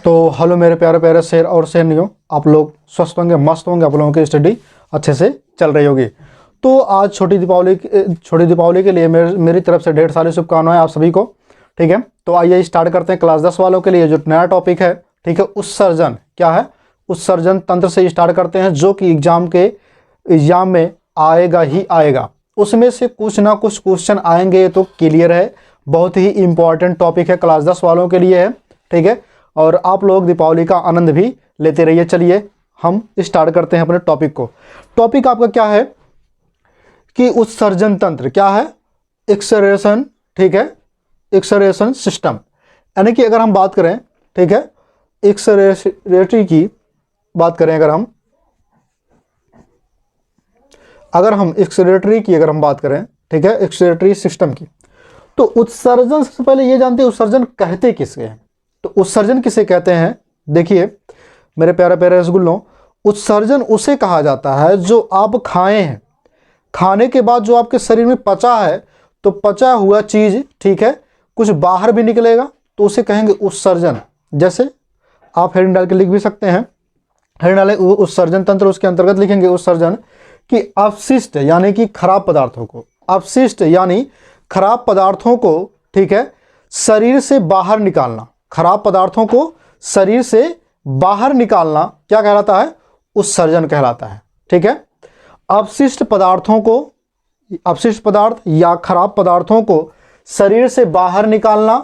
तो हेलो मेरे प्यारे प्यारे शेर और शेरनियों, आप लोग स्वस्थ होंगे, मस्त होंगे, आप लोगों की स्टडी अच्छे से चल रही होगी। तो आज छोटी दीपावली के लिए मेरी तरफ से ढेर सारी शुभकामनाएं आप सभी को। ठीक है, तो आइए स्टार्ट करते हैं क्लास 10 वालों के लिए जो नया टॉपिक है। ठीक है, उत्सर्जन क्या है, उत्सर्जन तंत्र से स्टार्ट करते हैं, जो कि एग्जाम में आएगा ही आएगा। उसमें से कुछ ना कुछ क्वेश्चन आएंगे तो क्लियर है, बहुत ही इंपॉर्टेंट टॉपिक है, क्लास 10 वालों के लिए है। ठीक है, और आप लोग दीपावली का आनंद भी लेते रहिए। चलिए हम स्टार्ट करते हैं अपने टॉपिक को। टॉपिक आपका क्या है कि उत्सर्जन तंत्र क्या है, एक्सरेशन। ठीक है, एक्सरेशन सिस्टम, यानी कि अगर हम बात करें, ठीक है, एक्सरेटरी की बात करें, अगर हम एक्सरेटरी की बात करें, ठीक है, एक्सरेटरी सिस्टम की, तो उत्सर्जन से पहले ये जानते हैं उत्सर्जन कहते किसके हैं। तो उत्सर्जन किसे कहते हैं, देखिए मेरे प्यारे प्यारे रसगुल्लों, उत्सर्जन उसे कहा जाता है जो आप खाए हैं, खाने के बाद जो आपके शरीर में पचा है, तो पचा हुआ चीज, ठीक है, कुछ बाहर भी निकलेगा तो उसे कहेंगे उत्सर्जन। जैसे आप हेडिंग डाल के लिख भी सकते हैं, हेडिंग डाले उत्सर्जन तंत्र, उसके अंतर्गत लिखेंगे उत्सर्जन कि अपशिष्ट यानी कि खराब पदार्थों को, अपशिष्ट यानी खराब पदार्थों को, ठीक है, शरीर से बाहर निकालना, खराब पदार्थों को शरीर से बाहर निकालना क्या कहलाता है, उत्सर्जन कहलाता है। ठीक है, अपशिष्ट पदार्थ या खराब पदार्थों को शरीर से बाहर निकालना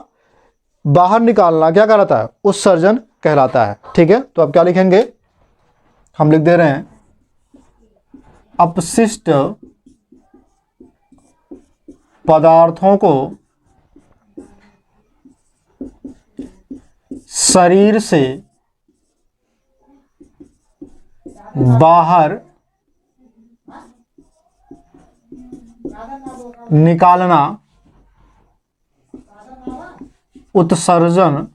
क्या कहलाता है, उत्सर्जन कहलाता है। ठीक है, तो अब क्या लिखेंगे, हम लिख दे रहे हैं अपशिष्ट पदार्थों को शरीर से बाहर निकालना उत्सर्जन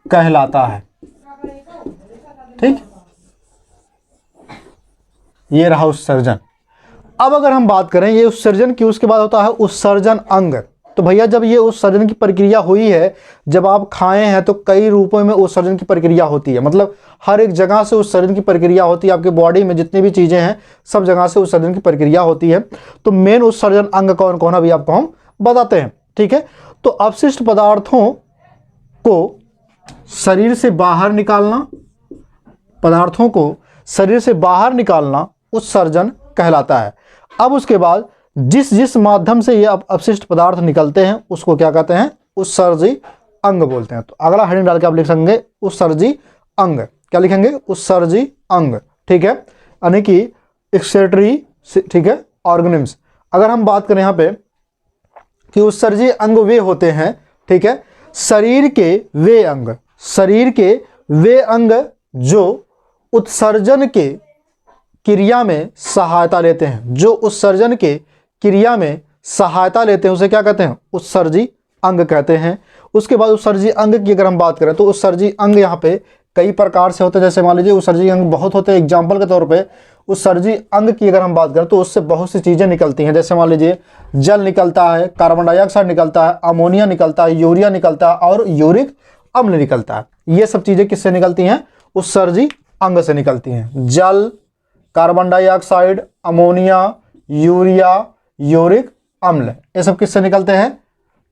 कहलाता है। ठीक, ये रहा उत्सर्जन। अब अगर हम बात करें ये उत्सर्जन की, उसके बाद होता है उत्सर्जन अंग। तो भैया जब ये उत्सर्जन की प्रक्रिया हुई है, जब आप खाए हैं तो कई रूपों में उत्सर्जन की प्रक्रिया होती है, मतलब हर एक जगह से उत्सर्जन की प्रक्रिया होती है, आपके बॉडी में जितनी भी चीजें हैं सब जगह से उत्सर्जन की प्रक्रिया होती है। तो मेन उत्सर्जन अंग कौन कौन अभी आपको हम बताते हैं। ठीक है, तो अपशिष्ट पदार्थों को शरीर से बाहर निकालना, पदार्थों को शरीर से बाहर निकालना उत्सर्जन कहलाता है। अब उसके बाद जिस माध्यम से ये अपशिष्ट पदार्थ निकलते हैं उसको क्या कहते हैं, उत्सर्जी अंग बोलते हैं। तो अगला हेडिंग डाल के आप लिख सकेंगे उत्सर्जी अंग, क्या लिखेंगे, उत्सर्जी अंग। ठीक है, यानी कि एक्सक्रीटरी, ठीक है, ऑर्गेनिम्स। अगर हम बात करें यहाँ पे कि उत्सर्जी अंग वे होते हैं, ठीक है, शरीर के वे अंग जो उत्सर्जन के क्रिया में सहायता लेते हैं, जो उत्सर्जन के क्रिया में सहायता लेते हैं उसे क्या कहते हैं, उत्सर्जी अंग कहते हैं। उसके बाद उत्सर्जी अंग की अगर हम बात करें तो उत्सर्जी अंग यहाँ पे कई प्रकार से होते हैं। जैसे मान लीजिए उत्सर्जी अंग बहुत होते हैं, एग्जाम्पल के तौर पे उत्सर्जी अंग की अगर हम बात करें तो उससे बहुत सी चीजें निकलती हैं। जैसे मान लीजिए जल निकलता है, कार्बन डाइऑक्साइड निकलता है, अमोनिया निकलता है, यूरिया निकलता है और यूरिक अम्ल निकलता है। ये सब चीजें किससे निकलती हैं, उत्सर्जी अंग से निकलती हैं। जल, carbon dioxide, ammonia, urea, uric अम्ल, ये सब किससे निकलते हैं,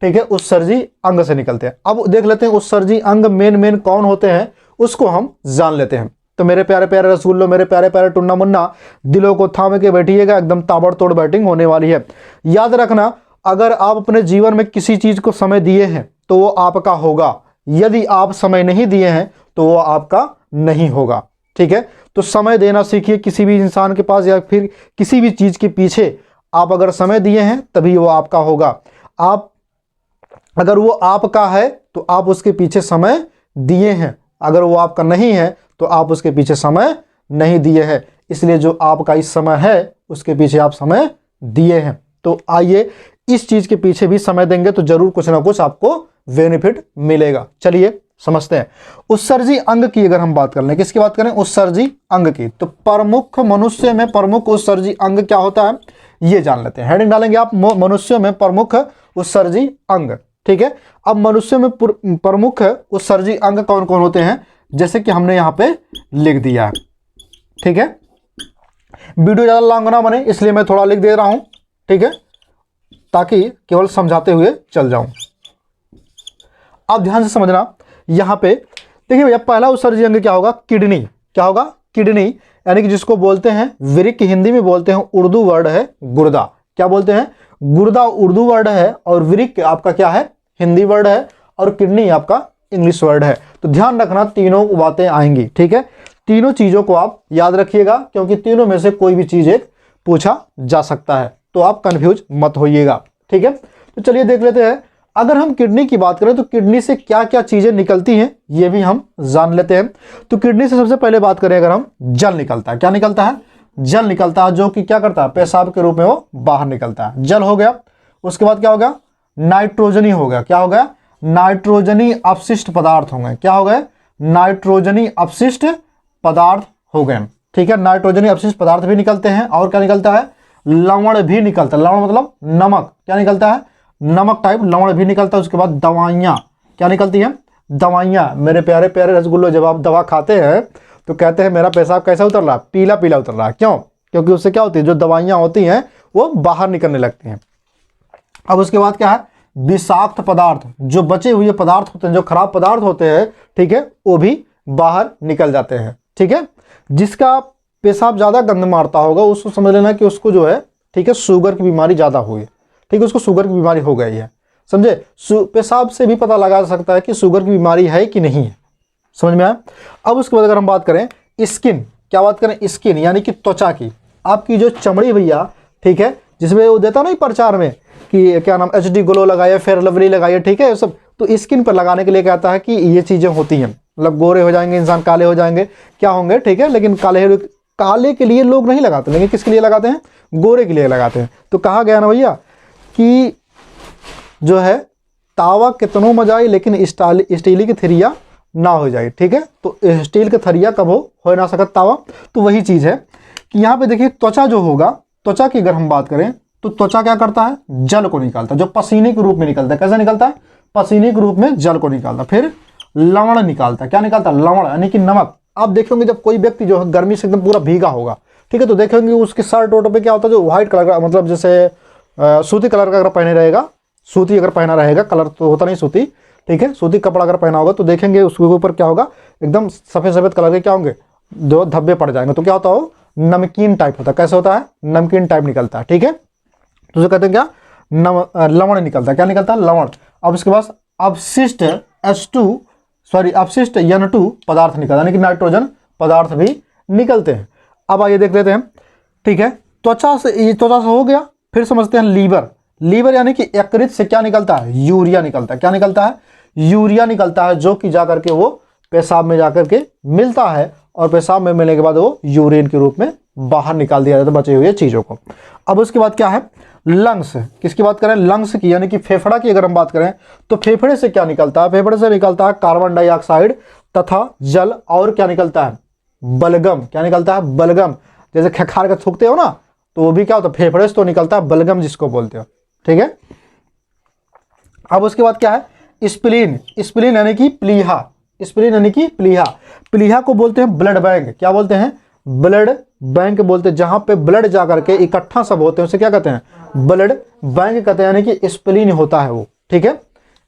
ठीक है, उत्सर्जी अंग से निकलते हैं। अब देख लेते हैं उत्सर्जी अंग मेन कौन होते हैं, उसको हम जान लेते हैं। तो मेरे प्यारे प्यारे रसगुल्लो, मेरे प्यारे प्यारे टुन्ना मुन्ना, दिलों को थाम के बैठिएगा, एकदम ताबड़तोड़ बैटिंग होने वाली है। याद रखना, अगर आप अपने जीवन में किसी चीज को समय दिए हैं तो वो आपका होगा, यदि आप समय नहीं दिए हैं तो वो आपका नहीं होगा। ठीक है, तो समय देना सीखिए किसी भी इंसान के पास या फिर किसी भी चीज के पीछे आप अगर समय दिए हैं तभी वो आपका होगा। आप अगर वो आपका है तो आप उसके पीछे समय दिए हैं, अगर वो आपका नहीं है तो आप उसके पीछे समय नहीं दिए हैं। इसलिए जो आपका इस समय है उसके पीछे आप समय दिए हैं। तो आइए इस चीज के पीछे भी समय देंगे तो जरूर कुछ ना कुछ आपको बेनिफिट मिलेगा। चलिए समझते हैं। उत्सर्जी अंग की अगर हम बात कर लें, किसकी बात करें, उत्सर्जी अंग की, तो प्रमुख मनुष्य में प्रमुख उत्सर्जी अंग क्या होता है ये जान लेते हैं। हेडिंग डालेंगे आप, मनुष्यों में प्रमुख उत्सर्जी अंग। ठीक है, अब मनुष्य में प्रमुख उत्सर्जी अंग कौन कौन होते हैं, जैसे कि हमने यहां पे लिख दिया है। ठीक है, वीडियो ज्यादा लंबा ना बने इसलिए मैं थोड़ा लिख दे रहा हूं। ठीक है, ताकि केवल समझाते हुए चल जाऊं। आप ध्यान से समझना, यहां पे देखिए भैया, पहला उत्सर्जी अंग क्या होगा, किडनी। क्या होगा, किडनी, यानी कि जिसको बोलते हैं वृक्क, हिंदी में बोलते हैं, उर्दू वर्ड है गुर्दा। क्या बोलते हैं, गुर्दा उर्दू वर्ड है, और वृक्क आपका क्या है, हिंदी वर्ड है, और किडनी आपका इंग्लिश वर्ड है। तो ध्यान रखना, तीनों बातें आएंगी। ठीक है, तीनों चीजों को आप याद रखिएगा, क्योंकि तीनों में से कोई भी चीज एक पूछा जा सकता है, तो आप कंफ्यूज मत होइएगा। ठीक है, तो चलिए देख लेते हैं। अगर हम किडनी की बात करें तो किडनी से क्या क्या चीजें निकलती हैं ये भी हम जान लेते हैं। तो किडनी से सबसे पहले बात करें अगर हम, जल निकलता है। क्या निकलता है, जल निकलता है, जो कि क्या करता है, पेशाब के रूप में वो बाहर निकलता है। जल हो गया, उसके बाद क्या हो गया, नाइट्रोजनी हो गया। क्या हो गया, नाइट्रोजनी अपशिष्ट पदार्थ हो गए। क्या हो गए, नाइट्रोजनी अपशिष्ट पदार्थ हो गए। ठीक है, नाइट्रोजनी अपशिष्ट पदार्थ भी निकलते हैं, और क्या निकलता है, लवण भी निकलता है। लवण मतलब नमक, क्या निकलता है, नमक टाइप लवण भी निकलता है। उसके बाद दवाइयाँ क्या निकलती हैं, दवाइयाँ। मेरे प्यारे प्यारे रसगुल्लो, जब आप दवा खाते हैं तो कहते हैं मेरा पेशाब कैसा उतर रहा है, पीला पीला उतर रहा है। क्यों, क्योंकि उससे क्या होती है, जो दवाइयाँ होती हैं वो बाहर निकलने लगती हैं। अब उसके बाद क्या है, विषाक्त पदार्थ, जो बचे हुए पदार्थ होते हैं, जो खराब पदार्थ होते हैं, ठीक है, वो भी बाहर निकल जाते हैं। ठीक है, जिसका पेशाब ज़्यादा गंद मारता होगा उसको समझ लेना कि उसको जो है, ठीक है, शुगर की बीमारी ज़्यादा हुई है। ठीक है, उसको शुगर की बीमारी हो गई है। समझे, पेशाब से भी पता लगा सकता है कि शुगर की बीमारी है कि नहीं है। समझ में आया। अब उसके बाद अगर हम बात करें स्किन, क्या बात करें, स्किन यानी कि त्वचा की, आपकी जो चमड़ी भैया, ठीक है, जिसमें वो देता नहीं प्रचार में कि क्या नाम, HD ग्लो लगाइए, फेयर लवली लगाइए, ठीक है, सब तो स्किन पर लगाने के लिए कहता है कि ये चीज़ें होती हैं, मतलब गोरे हो जाएंगे इंसान, काले हो जाएंगे, क्या होंगे, ठीक है, लेकिन काले के लिए लोग नहीं लगाते, लेकिन किसके लिए लगाते हैं, गोरे के लिए लगाते हैं। तो कहा गया ना भैया कि जो है तावा कितनों मजाई, लेकिन स्टील की थरिया ना हो जाए। ठीक है, तो स्टील का थरिया कब हो ना सकता तावा। तो वही चीज़ है कि यहाँ पे देखिए, त्वचा जो होगा, त्वचा की अगर हम बात करें तो त्वचा क्या करता है, जल को निकालता है, जो पसीने के रूप में निकलता है। कैसे निकलता है, पसीने के रूप में जल को निकालता है। फिर लवण निकालता है। क्या निकालता है, लवण यानी कि नमक। आप देखेंगे जब कोई व्यक्ति जो है गर्मी से एकदम पूरा भीगा होगा, ठीक है, तो देखेंगे उसके शर्ट वोट पे क्या होता है, जो व्हाइट कलर का, मतलब जैसे सूती कलर का अगर पहने रहेगा, सूती अगर पहना रहेगा, कलर तो होता नहीं सूती, ठीक है, सूती कपड़ा अगर पहना होगा तो देखेंगे उसके ऊपर क्या होगा, एकदम सफ़ेद सफ़ेद कलर के क्या होंगे, जो धब्बे पड़ जाएंगे। तो क्या होता हो, नमकीन टाइप होता है। कैसे होता है, नमकीन टाइप निकलता है। ठीक है, तो उसे कहते हैं क्या, लवण निकलता है। क्या निकलता है, लवण। अब इसके बाद अपशिष्ट अपशिष्ट N2 पदार्थ निकलता है, यानी कि नाइट्रोजन पदार्थ भी निकलते हैं। अब आइए देख लेते हैं। ठीक है, त्वचा से हो गया। फिर समझते हैं लीवर। लीवर यानी कि यकृत से क्या निकलता है, यूरिया निकलता है। क्या निकलता है, यूरिया निकलता है, जो कि जाकर के वो पेशाब में जाकर के मिलता है, और पेशाब में मिलने के बाद वो यूरिन के रूप में बाहर निकाल दिया जाता है बचे हुए चीज़ों को। अब उसके बाद क्या है, लंग्स। किसकी बात करें, लंग्स की, यानी कि फेफड़ा की अगर हम बात करें तो फेफड़े से क्या निकलता है, फेफड़े से निकलता है कार्बन डाइऑक्साइड तथा जल, और क्या निकलता है, बलगम। क्या निकलता है, बलगम। जैसे खखार का थूकते हो ना, तो वो भी क्या होता है, फेफड़े से तो निकलता है, बलगम जिसको बोलते हो। ठीक है, अब उसके बाद क्या है, स्प्लीन। स्प्लीन यानी कि प्लीहा। स्प्लीन यानी कि प्लीहा। प्लीहा को बोलते हैं ब्लड बैंक। क्या बोलते हैं, ब्लड बैंक बोलते हैं। जहां पे ब्लड जाकर के इकट्ठा सब होते हैं उसे क्या कहते हैं, ब्लड बैंक कहते हैं, यानी कि स्प्लीन होता है वो। ठीक है,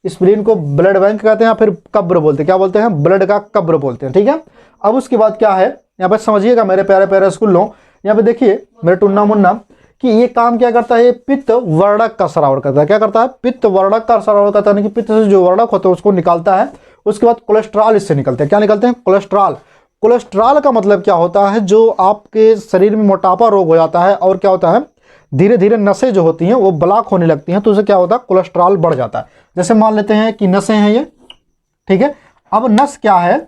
स्प्लीन को ब्लड बैंक कहते हैं, या फिर कब्र बोलते हैं। क्या बोलते हैं, ब्लड का कब्र बोलते हैं। ठीक है, अब उसके बाद क्या है, यहाँ पे समझिएगा मेरे प्यारे प्यारे स्कूलों, यहाँ पे देखिए मेरे टुन्ना मुन्ना, कि ये काम क्या करता है, ये पित्त वर्णक का स्राव करता है। क्या करता है, पित्त वर्णक का स्राव करता है, यानी कि पित्त से जो वर्णक होते हैं उसको निकालता है। उसके बाद कोलेस्ट्रॉल इससे निकलते हैं। क्या निकलते हैं, कोलेस्ट्रॉल। कोलेस्ट्रॉल का मतलब क्या होता है, जो आपके शरीर में मोटापा रोग हो जाता है, और क्या होता है, धीरे धीरे नसें जो होती हैं वो ब्लॉक होने लगती हैं, तो उससे क्या होता है, कोलेस्ट्रॉल बढ़ जाता है। जैसे मान लेते हैं कि नसें हैं ये, ठीक है, अब नस क्या है,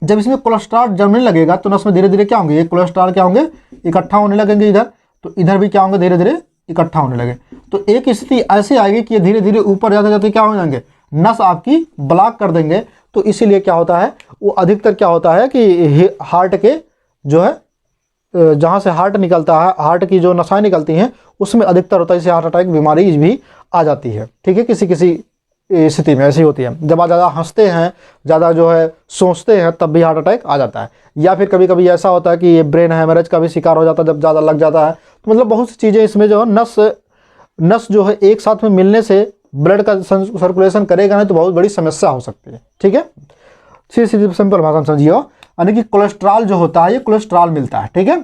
जब इसमें कोलेस्ट्रॉल जमने लगेगा तो नस में धीरे धीरे क्या होंगे, ये कोलेस्ट्रॉल क्या होंगे, इकट्ठा होने लगेंगे इधर, तो इधर भी क्या होंगे, धीरे धीरे इकट्ठा होने लगे। तो एक स्थिति ऐसी आएगी कि ये धीरे धीरे ऊपर जाते जाते क्या हो जाएंगे, नस आपकी ब्लॉक कर देंगे। तो इसीलिए क्या होता है, वो अधिकतर क्या होता है कि हार्ट के जो है जहाँ से हार्ट निकलता है, हार्ट की जो नसाएं निकलती हैं उसमें अधिकतर होता है, इससे हार्ट अटैक बीमारी भी आ जाती है। ठीक है, किसी किसी स्थिति में ऐसी होती है, जब आप ज़्यादा हंसते हैं, ज़्यादा जो है सोचते हैं, तब भी हार्ट अटैक आ जाता है। या फिर कभी कभी ऐसा होता है कि ये ब्रेन हैमरेज का भी शिकार हो जाता है जब ज़्यादा लग जाता है। तो मतलब बहुत सी चीज़ें इसमें जो है, नस जो है एक साथ में मिलने से ब्लड का सर्कुलेशन करेगा नहीं तो बहुत बड़ी समस्या हो सकती है। ठीक है, सीधी सिंपल भाषा में समझिए, यानी कि कोलेस्ट्रॉल जो होता है, ये कोलेस्ट्रॉल मिलता है। ठीक है,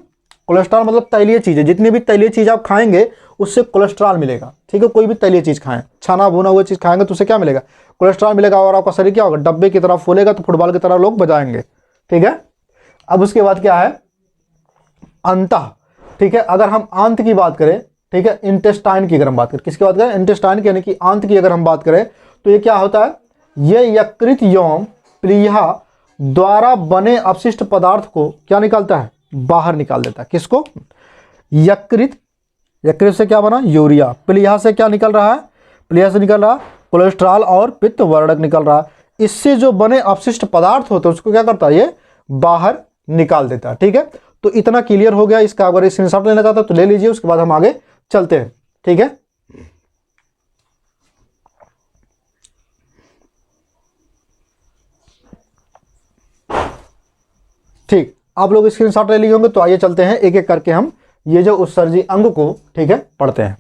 कोलेस्ट्रॉल मतलब तैलीय चीज़ें, जितनी भी तैलीय चीज़ आप खाएंगे उससे कोलेस्ट्रॉल मिलेगा। ठीक है, कोई भी तैलीय चीज़ खाएं, छाना भुना हुआ चीज़ खाएंगे तो उससे क्या मिलेगा, कोलेस्ट्रॉल मिलेगा, और आपका शरीर क्या होगा, डब्बे की तरह फूलेगा, तो फुटबॉल की तरह लोग बजाएंगे। ठीक है, अब उसके बाद क्या है, अंतः। ठीक है, अगर हम आंत की बात करें, ठीक है, इंटेस्टाइन की अगर हम बात करें, किसकी बात करें, इंटेस्टाइन की, यानी कि आंत की अगर हम बात करें तो ये क्या होता है, ये यकृत एवं प्लीहा द्वारा बने अपशिष्ट पदार्थ को क्या निकालता है, बाहर निकाल देता है। किसको, यकृत, यकृत से क्या बना, यूरिया, प्लीहा से क्या निकल रहा है, प्लीहा से निकल रहा कोलेस्ट्रॉल और पित्त वर्णक निकल रहा है। इससे जो बने अपशिष्ट पदार्थ होते हैं उसको क्या करता है, ये बाहर निकाल देता है। ठीक है, तो इतना क्लियर हो गया इसका। अगर स्क्रीनशॉट लेना चाहता है तो ले लीजिए, उसके बाद हम आगे चलते हैं। ठीक है, ठीक, आप लोग स्क्रीनशॉट ले लिए होंगे, तो आइए चलते हैं एक एक करके हम ये जो उत्सर्जी अंग को, ठीक है, पढ़ते हैं।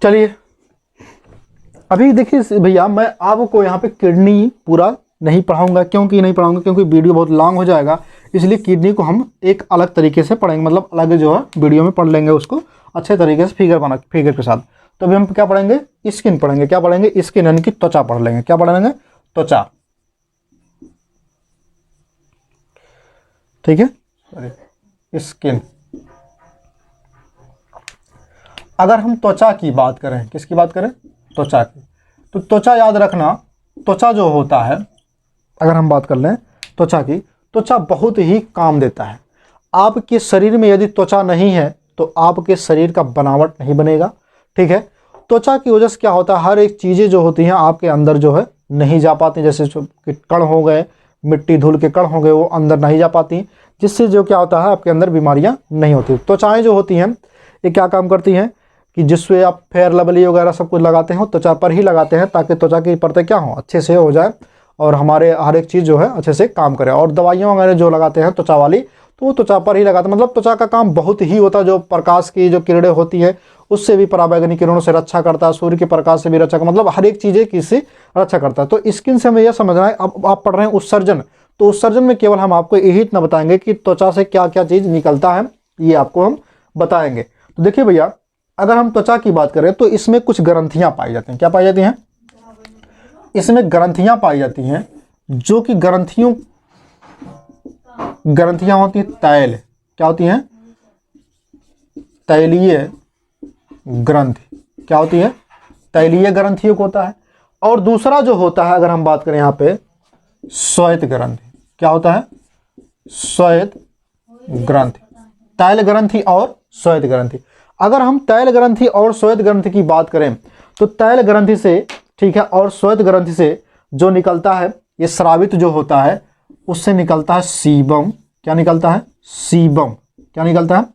चलिए, अभी देखिए भैया, मैं आपको यहाँ पे किडनी पूरा नहीं पढ़ाऊंगा। क्योंकि नहीं पढ़ाऊंगा, क्योंकि वीडियो बहुत लॉन्ग हो जाएगा, इसलिए किडनी को हम एक अलग तरीके से पढ़ेंगे, मतलब अलग जो है वीडियो में पढ़ लेंगे उसको अच्छे तरीके से, फिगर के साथ। तो अभी हम क्या पढ़ेंगे, स्किन पढ़ेंगे। क्या पढ़ेंगे, स्किन, यानी कि त्वचा पढ़ लेंगे। क्या पढ़ेंगे, त्वचा। ठीक है, स्किन। अगर हम त्वचा की बात करें, किसकी बात करें, त्वचा की, तो त्वचा याद रखना, त्वचा जो होता है, अगर हम बात कर लें त्वचा की, त्वचा बहुत ही काम देता है। आपके शरीर में यदि त्वचा नहीं है तो आपके शरीर का बनावट नहीं बनेगा। ठीक है, त्वचा की वजह से क्या होता है, हर एक चीज़ें जो होती हैं आपके अंदर जो है नहीं जा पाती, जैसे कण हो गए, मिट्टी धूल के कण हो गए, वो अंदर नहीं जा पाती, जिससे जो क्या होता है आपके अंदर बीमारियां नहीं होती। त्वचाएं जो होती हैं ये क्या काम करती हैं कि जिससे आप फेयर लवली वगैरह सब कुछ लगाते हो, त्वचा पर ही लगाते हैं, ताकि त्वचा की परतें क्या हो, अच्छे से हो जाए और हमारे हर एक चीज़ जो है अच्छे से काम करे। और दवाइयाँ वगैरह जो लगाते हैं त्वचा वाली, तो वो त्वचा पर ही लगाते हैं। मतलब त्वचा का काम बहुत ही होता है। जो प्रकाश की जो किरणें होती है उससे भी, पराबैंगनी किरणों से रक्षा करता है, सूर्य के प्रकाश से भी रक्षा, मतलब हर एक चीज़ें किससे रक्षा करता है। तो स्किन से हमें यह समझना है। अब आप पढ़ रहे हैं उत्सर्जन, तो उत्सर्जन में केवल हम आपको यही इतना बताएंगे कि त्वचा से क्या क्या चीज़ निकलता है, ये आपको हम बताएंगे। तो देखिए भैया, अगर हम त्वचा की बात करें तो इसमें कुछ ग्रंथियां पाई जाती हैं। क्या पाई जाती हैं, इसमें ग्रंथियां पाई जाती हैं, जो कि ग्रंथियां होती हैं तैल। क्या होती हैं, तैलीय ग्रंथि। क्या होती है, तैलीय ग्रंथियों को होता है। और दूसरा जो होता है, अगर हम बात करें यहाँ पे, श्वेत ग्रंथि। क्या होता है, श्वेत ग्रंथि, तैल ग्रंथि और श्वेत ग्रंथि। अगर हम तैल ग्रंथि और श्वेत ग्रंथि की बात करें तो तैल ग्रंथि से, ठीक है, और श्वेत ग्रंथि से जो निकलता है, ये स्रावित जो होता है, उससे निकलता है सीबम। क्या निकलता है, सीबम। क्या निकलता है,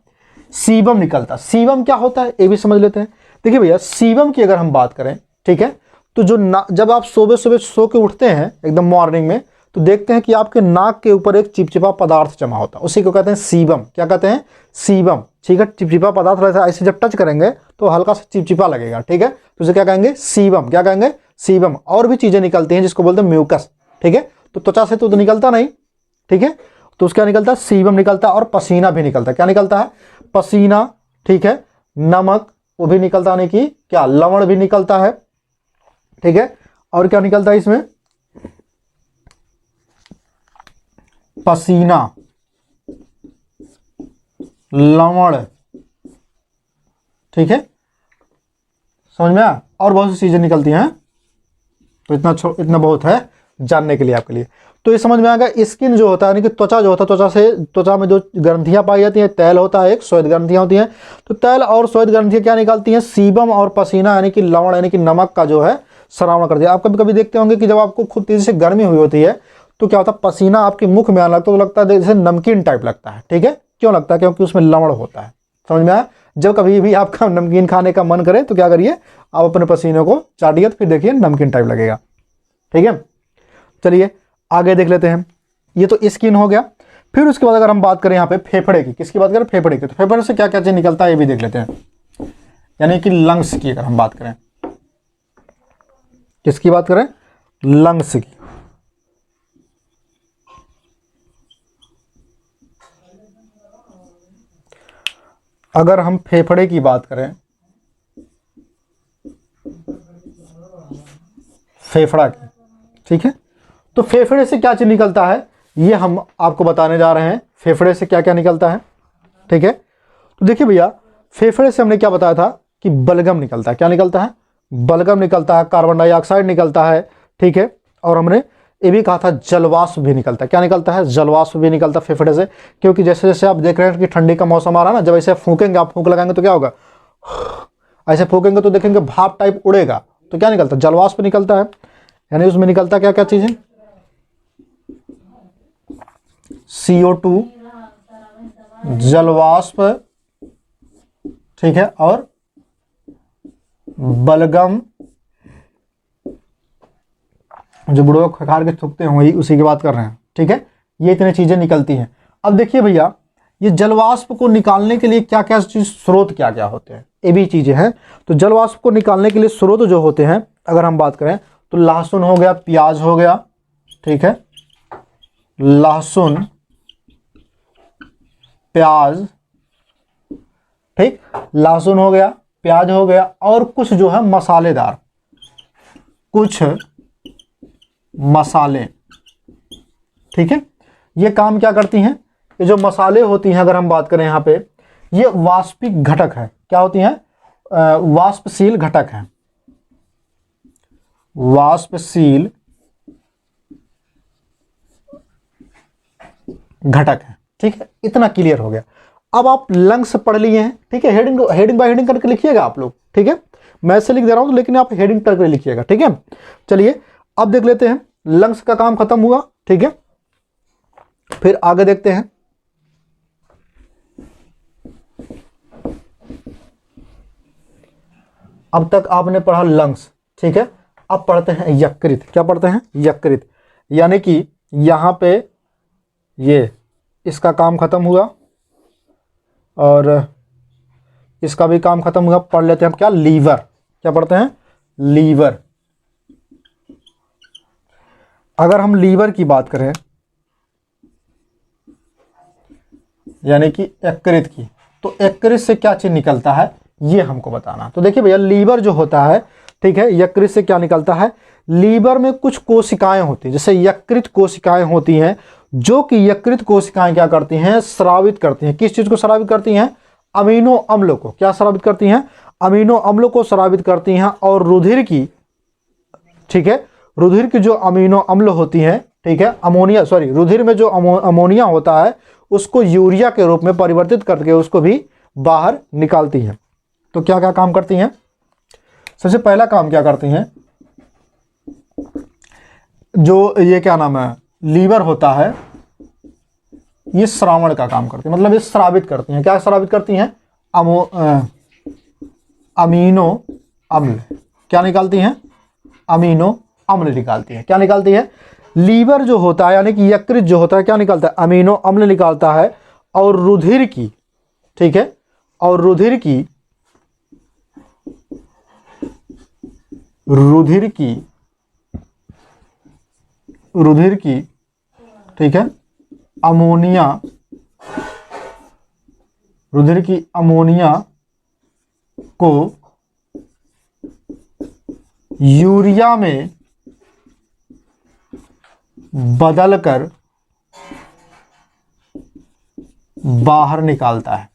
सीबम निकलता है। सीबम क्या होता है ये भी समझ लेते हैं। देखिए भैया, सीबम की अगर हम बात करें, ठीक है, तो जो जब आप सुबह सुबह सो के उठते हैं एकदम मॉर्निंग में, तो देखते हैं कि आपके नाक के ऊपर एक चिपचिपा पदार्थ जमा होता है, उसी को कहते हैं सीबम। क्या कहते हैं, सीबम। ठीक है, चिपचिपा पदार्थ रहता है, ऐसे जब टच करेंगे तो हल्का सा चिपचिपा लगेगा। ठीक है, तो उसे क्या कहेंगे, सीबम। क्या कहेंगे, सीबम। और भी चीजें निकलती हैं जिसको बोलते हैं म्यूकस। ठीक है, तो त्वचा से तो निकलता नहीं, ठीक है, तो उसका निकलता है सीबम निकलता है, और पसीना भी निकलता है। क्या निकलता है, पसीना। ठीक है, नमक वो भी निकलता, नहीं कि क्या, लवण भी निकलता है। ठीक है, और क्या निकलता है इसमें, पसीना, लवण, ठीक है, समझ में आया। और बहुत सी चीजें निकलती हैं, तो इतना बहुत है जानने के लिए आपके लिए। तो ये समझ में आ गया, स्किन जो होता है यानी कि त्वचा जो होता है, त्वचा में जो ग्रंथियां पाई जाती हैं, तैल होता है, एक श्वेत ग्रंथियां होती हैं। तो तैल और श्वेत ग्रंथियां क्या निकालती हैं, सीबम और पसीना यानी कि लवण यानी कि नमक का जो है श्रावण कर दिया। आप कभी कभी देखते होंगे कि जब आपको खूब तेजी से गर्मी हुई होती है तो क्या होता है, पसीना आपके मुख में आने लगता है, तो लगता है जैसे नमकीन टाइप लगता है, ठीक है। क्यों लगता है, क्योंकि उसमें लवण होता है। समझ में आया। जब कभी भी आपका नमकीन खाने का मन करे तो क्या करिए, आप अपने पसीने को चाटिए, तो फिर देखिए नमकीन टाइप लगेगा, ठीक है। चलिए आगे देख लेते हैं। ये तो स्किन हो गया। फिर उसके बाद अगर हम बात करें यहाँ पे फेफड़े की, किसकी बात करें, फेफड़े की, तो फेफड़े से क्या क्या चीज निकलता है ये भी देख लेते हैं। यानी कि लंग्स की अगर हम बात करें, किसकी बात करें, लंग्स की। अगर हम फेफड़े की बात करें, फेफड़ा की, ठीक है, तो फेफड़े से क्या चीज निकलता है ये हम आपको बताने जा रहे हैं। फेफड़े से क्या क्या निकलता है, ठीक है। तो देखिए भैया, फेफड़े से हमने क्या बताया था कि बलगम निकलता है। क्या निकलता है, बलगम निकलता है, कार्बन डाइऑक्साइड निकलता है, ठीक है। और हमने ये भी कहा था जलवाष्प भी निकलता है। क्या निकलता है, जलवाष्प भी निकलता है फेफड़े से। क्योंकि जैसे जैसे आप देख रहे हैं कि ठंडी का मौसम आ रहा है ना, जब ऐसे फूकेंगे, आप फूंक लगाएंगे तो क्या होगा, ऐसे फूकेंगे तो देखेंगे भाप टाइप उड़ेगा, तो क्या निकलता है, जलवाष्प निकलता है। यानी उसमें निकलता क्या क्या चीजें, CO2, जलवाष्प, ठीक है, और बलगम, जो बुढ़ो खखार के थूकते हैं वही उसी की बात कर रहे हैं, ठीक है। ये इतनी चीजें निकलती हैं। अब देखिए भैया, ये जलवाष्प को निकालने के लिए क्या क्या चीज, स्रोत क्या क्या होते हैं, ये भी चीजें हैं। तो जलवाष्प को निकालने के लिए स्रोत जो होते हैं अगर हम बात करें, तो लहसुन हो गया, प्याज हो गया, ठीक है, लहसुन, प्याज, ठीक, लहसुन हो गया, प्याज हो गया, और कुछ जो है मसालेदार, कुछ मसाले, ठीक है। ये काम क्या करती हैं, ये जो मसाले होती हैं अगर हम बात करें यहाँ पे, ये वाष्पिक घटक है। क्या होती हैं, वाष्पशील घटक है, वाष्पशील घटक है, ठीक है। इतना क्लियर हो गया। अब आप लंग्स पढ़ लिए हैं, ठीक है। हेडिंग बाय हेडिंग करके लिखिएगा आप लोग, ठीक है। मैं ऐसे लिख दे रहा हूं, लेकिन आप हेडिंग करके लिखिएगा, ठीक है। चलिए अब देख लेते हैं, लंग्स का काम खत्म हुआ, ठीक है। फिर आगे देखते हैं। अब तक आपने पढ़ा लंग्स, ठीक है। अब पढ़ते हैं यकृत। क्या पढ़ते हैं, यकृत, यानी कि यहां पे ये इसका काम खत्म हुआ और इसका भी काम खत्म हुआ। पढ़ लेते हैं हम क्या, लीवर। क्या पढ़ते हैं, लीवर। अगर हम लीवर की बात करें, यानी कि यकृत की, तो यकृत से क्या चीज निकलता है ये हमको बताना। तो देखिए भैया, लीवर जो होता है, ठीक है, यकृत से क्या निकलता है, लीवर में कुछ कोशिकाएं होती हैं, जैसे यकृत कोशिकाएं होती हैं, जो कि यकृत कोशिकाएं क्या करती हैं, स्रावित करती हैं। किस चीज को स्रावित करती हैं, अमीनो अम्ल को। क्या स्रावित करती हैं, अमीनो अम्ल को स्रावित करती हैं। और रुधिर की, ठीक है, रुधिर की जो अमीनो अम्ल होती हैं, ठीक है, अमोनिया, सॉरी, रुधिर में जो अमोनिया होता है उसको यूरिया के रूप में परिवर्तित करके उसको भी बाहर निकालती हैं। तो क्या क्या काम करती हैं, सबसे पहला काम क्या करती हैं, जो ये क्या नाम है, लीवर होता है, ये श्रावण का काम करती है, मतलब ये स्रावित करती हैं। क्या स्रावित करती हैं, अमीनो अम्ल। क्या निकालती हैं, अमीनो अम्ल निकालती है। क्या निकालती है, लीवर जो होता है यानी कि यकृत जो होता है क्या निकालता है, अमीनो अम्ल निकालता है। और रुधिर की, ठीक है, और रुधिर की, ठीक है, अमोनिया, रुधिर की अमोनिया को यूरिया में बदलकर बाहर निकालता है।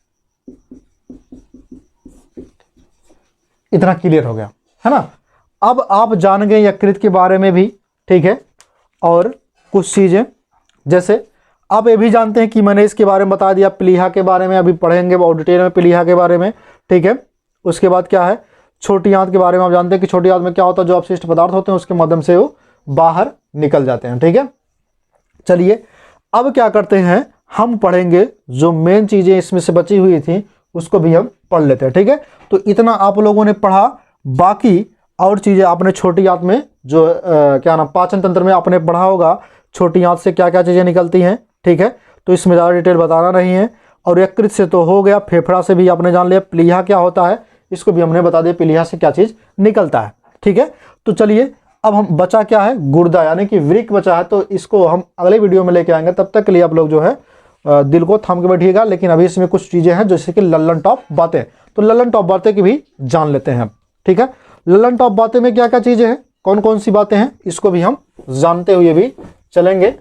इतना क्लियर हो गया है ना। अब आप जान गए यकृत के बारे में भी, ठीक है, और कुछ चीज़ें जैसे आप ये भी जानते हैं कि मैंने इसके बारे में बता दिया, प्लीहा के बारे में अभी पढ़ेंगे और डिटेल में प्लीहा के बारे में, ठीक है। उसके बाद क्या है, छोटी आंत के बारे में आप जानते हैं कि छोटी आंत में क्या होता है, जो अपशिष्ट पदार्थ होते हैं उसके माध्यम से वो बाहर निकल जाते हैं, ठीक है। चलिए अब क्या करते हैं, हम पढ़ेंगे जो मेन चीज़ें इसमें से बची हुई थी उसको भी हम पढ़ लेते हैं, ठीक है। तो इतना आप लोगों ने पढ़ा, बाकी और चीज़ें आपने छोटी आंत में जो क्या नाम पाचन तंत्र में आपने पढ़ा होगा, छोटी आंत से क्या क्या चीज़ें निकलती हैं, ठीक है। तो इसमें ज़्यादा डिटेल बताना नहीं है। और यकृत से तो हो गया, फेफड़ा से भी आपने जान लिया, प्लीहा क्या होता है इसको भी हमने बता दिया, प्लीहा से क्या चीज़ निकलता है, ठीक है। तो चलिए अब हम बचा क्या है, गुर्दा यानी कि वृक्क बचा है, तो इसको हम अगले वीडियो में लेके आएंगे। तब तक के लिए आप लोग जो है दिल को थाम के बैठिएगा। लेकिन अभी इसमें कुछ चीज़ें हैं जैसे कि लल्लन टॉप बातें, तो लल्लन टॉप बातें की भी जान लेते हैं, ठीक है। लल्लन टॉप बातें में क्या क्या चीज़ें हैं, कौन कौन सी बातें हैं, इसको भी हम जानते हुए भी चलेंगे।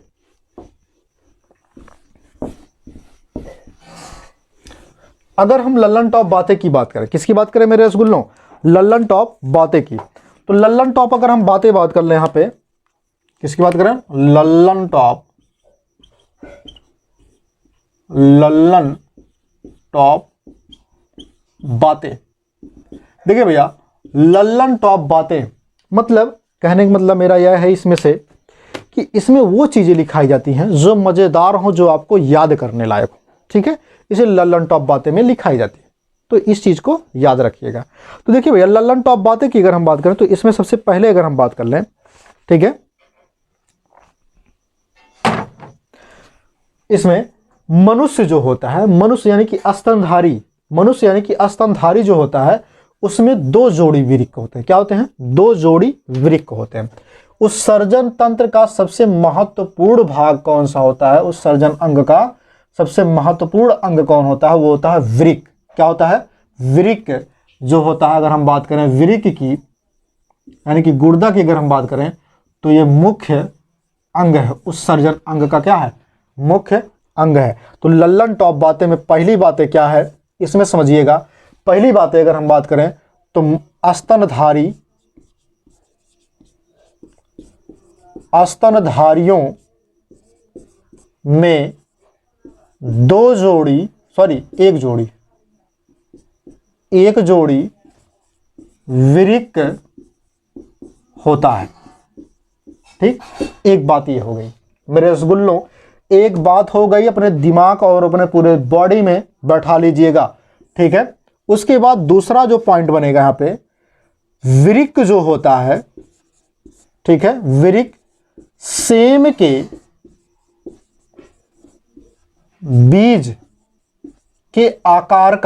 अगर हम लल्लन टॉप बातें की बात करें, किसकी बात करें मेरे रसगुल्लों, लल्लन टॉप बातें की, तो लल्लन टॉप अगर हम बात कर लें यहाँ पे, किसकी बात करें, लल्लन टॉप, लल्लन टॉप बातें। देखिए भैया, लल्लन टॉप बातें मतलब कहने का मतलब मेरा यह है इसमें से कि इसमें वो चीज़ें लिखाई जाती हैं जो मज़ेदार हो, जो आपको याद करने लायक हो, ठीक है। इसे लल्लन टॉप बातें में लिखाई जाती है, तो इस चीज़ को याद रखिएगा। तो देखिए भैया, लल्लन टॉप बातें की अगर हम बात करें तो इसमें सबसे पहले अगर हम बात कर लें, ठीक है, इसमें मनुष्य जो होता है, मनुष्य यानी कि स्तनधारी, मनुष्य यानी कि स्तनधारी जो होता है उसमें दो जोड़ी वृक्क होते हैं। क्या होते हैं, दो जोड़ी वृक्क होते हैं। उत्सर्जन तंत्र का सबसे महत्वपूर्ण भाग कौन सा होता है, उत्सर्जन अंग का सबसे महत्वपूर्ण अंग कौन होता है, वो होता है वृक्क। क्या होता है, वृक्क जो होता है। अगर हम बात करें वृक्क की यानी कि गुर्दा की अगर हम बात करें तो ये मुख्य अंग है, उत्सर्जन अंग का क्या है, मुख्य अंग है। तो लल्लन टॉप बातें में पहली बातें क्या है इसमें समझिएगा। पहली बातें अगर हम बात करें तो स्तनधारी, स्तनधारियों में दो जोड़ी, सॉरी एक जोड़ी वृक्क होता है, ठीक। एक बात ये हो गई मेरे रसगुल्लों, एक बात हो गई, अपने दिमाग और अपने पूरे बॉडी में बैठा लीजिएगा, ठीक है। उसके बाद दूसरा जो पॉइंट बनेगा यहाँ पे, वृक्क जो होता है, ठीक है, वृक्क सेम के बीज के आकार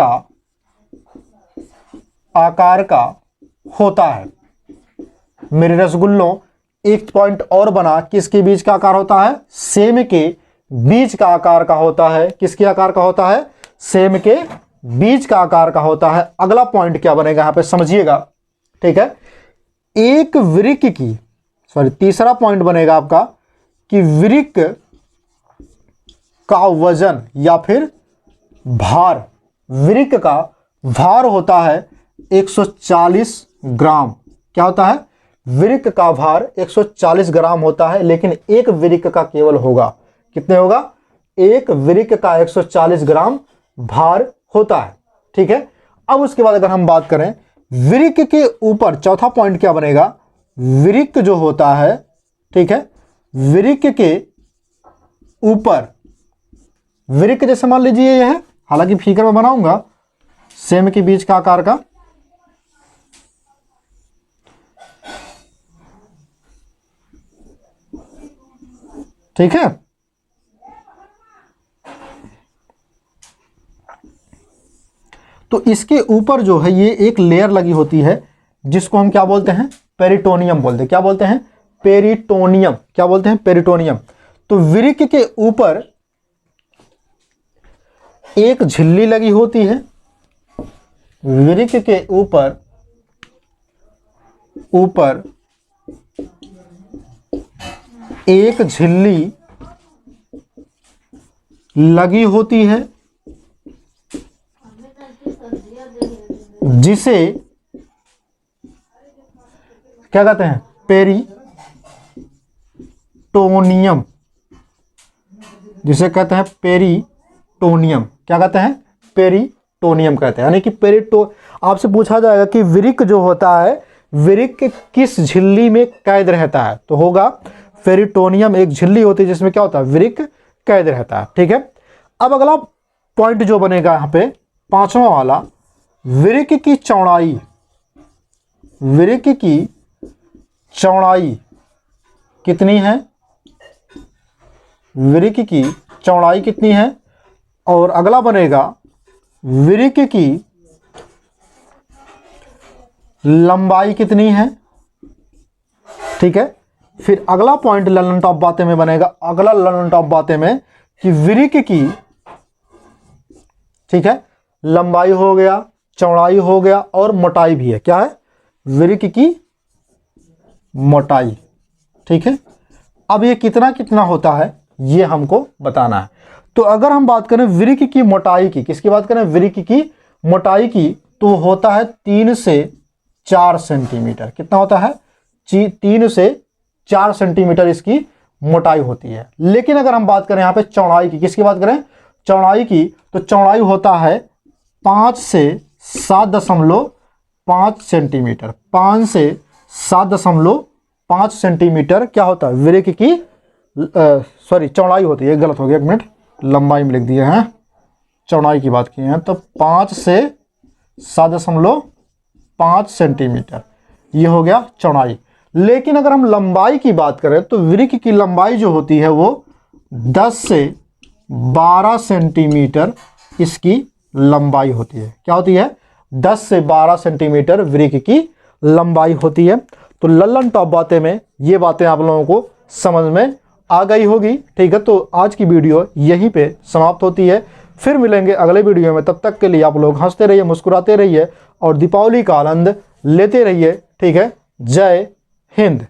का होता है। मेरे रसगुल्लों एक पॉइंट और बना, किसके बीज का आकार होता है, सेम के बीज का आकार का होता है। किसके आकार का होता है, सेम के बीज का आकार का होता है। अगला पॉइंट क्या बनेगा यहां पे समझिएगा, ठीक है। एक वृक्क की, सॉरी तीसरा पॉइंट बनेगा आपका कि वृक्क का वजन या फिर भार, वृक्क का भार होता है 140 ग्राम। क्या होता है, वृक्क का भार 140 ग्राम होता है, लेकिन एक वृक्क का केवल होगा, कितने होगा, एक वृक्क का 140 ग्राम भार होता है, ठीक है। अब उसके बाद अगर हम बात करें वृक्क के ऊपर, चौथा पॉइंट क्या बनेगा, वृक्क जो होता है, ठीक है, वृक्क के ऊपर, वृक्क जैसे मान लीजिए यह है, हालांकि फिगर में बनाऊंगा सेम के बीच का आकार का, ठीक है। तो इसके ऊपर जो है ये एक लेयर लगी होती है जिसको हम क्या बोलते हैं, पेरिटोनियम बोलते हैं। क्या बोलते हैं, पेरिटोनियम। क्या बोलते हैं, पेरिटोनियम। तो वृक्क के ऊपर एक झिल्ली लगी होती है, वृक्क के ऊपर एक झिल्ली लगी होती है जिसे क्या कहते हैं, पेरिटोनियम, जिसे कहते हैं पेरिटोनियम। क्या कहते हैं, पेरिटोनियम कहते हैं। यानी कि आपसे पूछा जाएगा कि वृक्क जो होता है, वृक्क किस झिल्ली में कैद रहता है, तो होगा पेरिटोनियम एक झिल्ली होती है जिसमें क्या होता है, वृक्क कैद रहता है। ठीक है, अब अगला पॉइंट जो बनेगा यहाँ पे 5वां वाला, वृक्क की चौड़ाई, वृक्क की चौड़ाई कितनी है, वृक्क की चौड़ाई कितनी है। और अगला बनेगा वृक्क की लंबाई कितनी है। ठीक है, फिर अगला पॉइंट ललन टॉप बातें में बनेगा, अगला ललन टॉप बातें में कि वृक्क की, ठीक है, लंबाई हो गया, चौड़ाई हो गया और मोटाई भी है। क्या है, वृक्क की मोटाई। ठीक है, अब ये कितना कितना होता है ये हमको बताना है। तो अगर हम बात करें वृक्क की मोटाई की, किसकी बात करें, वृक्क की मोटाई की, तो होता है 3 से 4 सेंटीमीटर। कितना होता है, 3 से 4 सेंटीमीटर इसकी मोटाई होती है। लेकिन अगर हम बात करें यहाँ पे चौड़ाई की, किसकी बात करें, चौड़ाई की, तो चौड़ाई होता है 5 से 7.5 सेंटीमीटर। 5 से 7.5 सेंटीमीटर क्या होता है, वृक्क की सॉरी चौड़ाई होती है, गलत हो गया, एक मिनट, लंबाई में लिख दिए हैं, चौड़ाई की बात की है। तो 5 से 7.5 सेंटीमीटर ये हो गया चौड़ाई। लेकिन अगर हम लंबाई की बात करें तो वृक्क की लंबाई जो होती है वो 10 से 12 सेंटीमीटर इसकी लंबाई होती है। क्या होती है, 10 से 12 सेंटीमीटर वृक्क की लंबाई होती है। तो ललन टॉप बातें में ये बातें आप लोगों को समझ में आ गई होगी। ठीक है, तो आज की वीडियो यहीं पे समाप्त होती है। फिर मिलेंगे अगले वीडियो में, तब तक के लिए आप लोग हंसते रहिए, मुस्कुराते रहिए और दीपावली का आनंद लेते रहिए। ठीक है, जय हिंद।